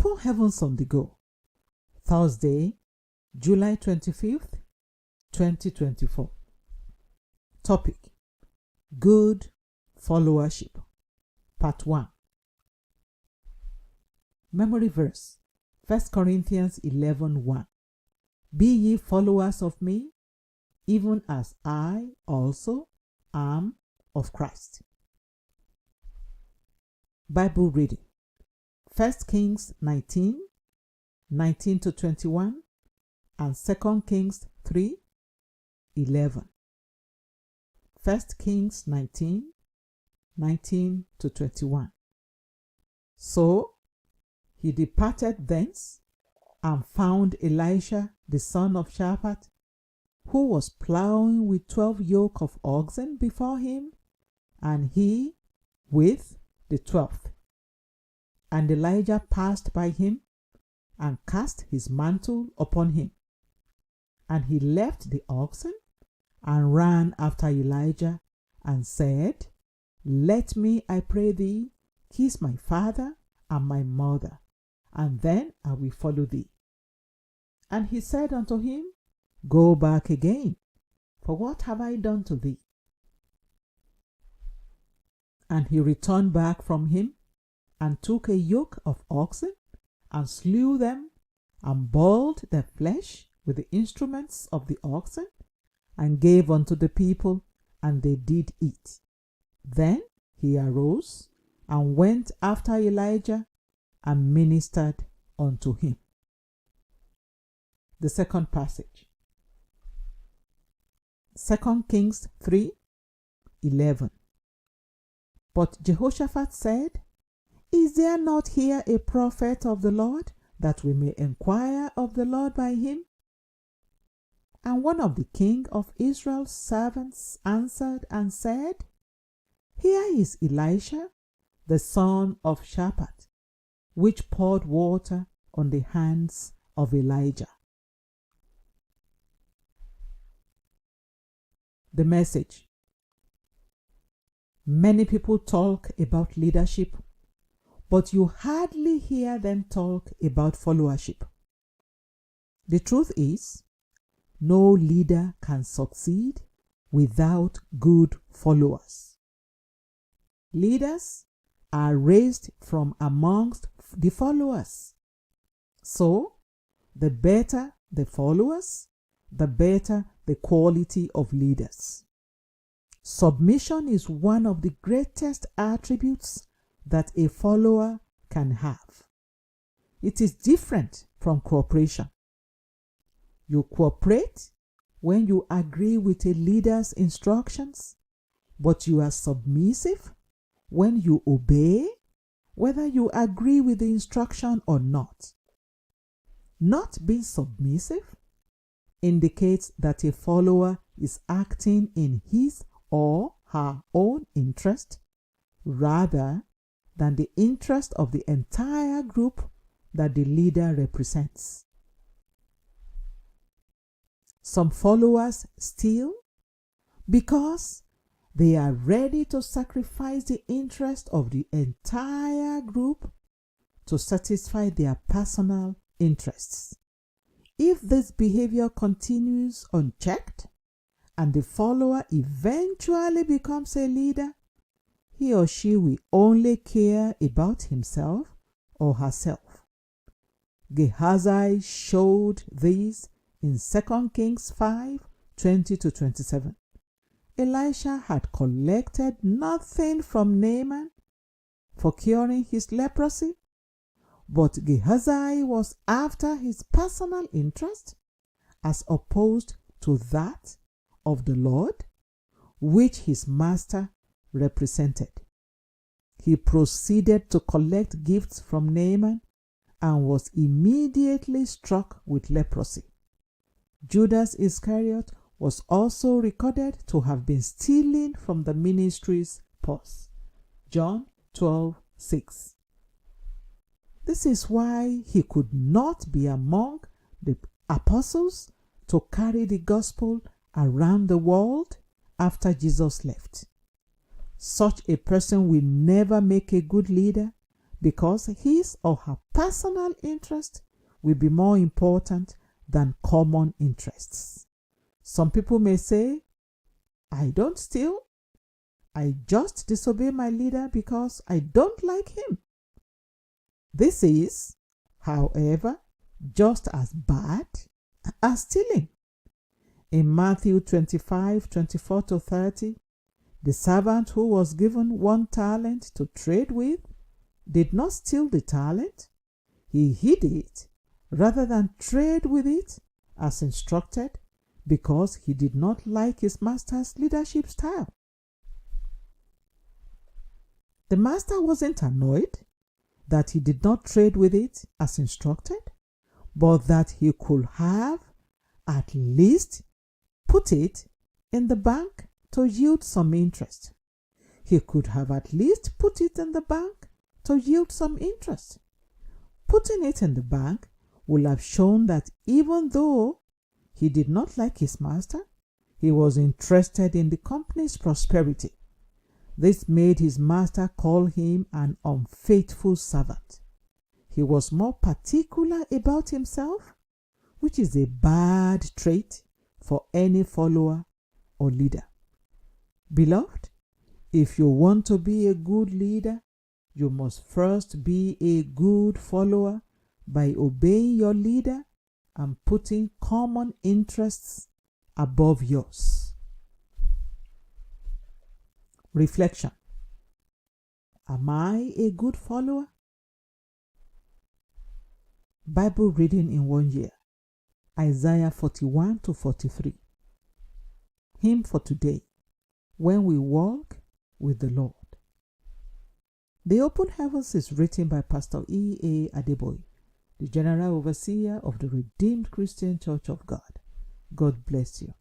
Open Heavens on the Go, Thursday, July 25th, 2024. Topic: Good Followership, Part 1. Memory verse: 1 Corinthians 11:1. Be ye followers of me, even as I also am of Christ. Bible reading: 1 Kings 19:19-21 and 2 Kings 3:11. 1 Kings 19:19-21. So he departed thence and found Elisha the son of Shaphat, who was plowing with 12 yoke of oxen before him, and he with the 12th. And Elijah passed by him and cast his mantle upon him. And he left the oxen and ran after Elijah and said, Let me, I pray thee, kiss my father and my mother, and then I will follow thee. And he said unto him, Go back again, for what have I done to thee? And he returned back from him, and took a yoke of oxen, and slew them, and boiled their flesh with the instruments of the oxen, and gave unto the people, and they did eat. Then he arose, and went after Elijah, and ministered unto him. The second passage: 2 Kings 3:11. But Jehoshaphat said, Is there not here a prophet of the Lord, that we may inquire of the Lord by him? And one of the king of Israel's servants answered and said, Here is Elisha, the son of Shaphat, which poured water on the hands of Elijah. The message: Many people talk about leadership, but you hardly hear them talk about followership. The truth is, no leader can succeed without good followers. Leaders are raised from amongst the followers. So, the better the followers, the better the quality of leaders. Submission is one of the greatest attributes that a follower can have. It is different from cooperation. You cooperate when you agree with a leader's instructions, but you are submissive when you obey, whether you agree with the instruction or not. Not being submissive indicates that a follower is acting in his or her own interest rather than the interest of the entire group that the leader represents. Some followers steal because they are ready to sacrifice the interest of the entire group to satisfy their personal interests. If this behavior continues unchecked and the follower eventually becomes a leader, he or she will only care about himself or herself. Gehazi showed this in 2 Kings 5:20-27. Elisha had collected nothing from Naaman for curing his leprosy, but Gehazi was after his personal interest as opposed to that of the Lord, which his master represented. He proceeded to collect gifts from Naaman and was immediately struck with leprosy. Judas Iscariot was also recorded to have been stealing from the ministry's purse. John 12:6. This is why he could not be among the apostles to carry the gospel around the world after Jesus left. Such a person will never make a good leader because his or her personal interest will be more important than common interests. Some people may say, I don't steal. I just disobey my leader because I don't like him. This is, however, just as bad as stealing. In Matthew 25:24-30, the servant who was given 1 talent to trade with did not steal the talent. He hid it rather than trade with it as instructed, because he did not like his master's leadership style. The master wasn't annoyed that he did not trade with it as instructed, but that he could have at least put it in the bank to yield some interest. He could have at least put it in the bank to yield some interest. Putting it in the bank would have shown that even though he did not like his master, he was interested in the company's prosperity. This made his master call him an unfaithful servant. He was more particular about himself, which is a bad trait for any follower or leader. Beloved, if you want to be a good leader, you must first be a good follower by obeying your leader and putting common interests above yours. Reflection. Am I a good follower? Bible reading in 1 year. Isaiah 41-43. Hymn for today. When we walk with the Lord. The Open Heavens is written by Pastor E. A. Adeboye, the General Overseer of the Redeemed Christian Church of God. God bless you.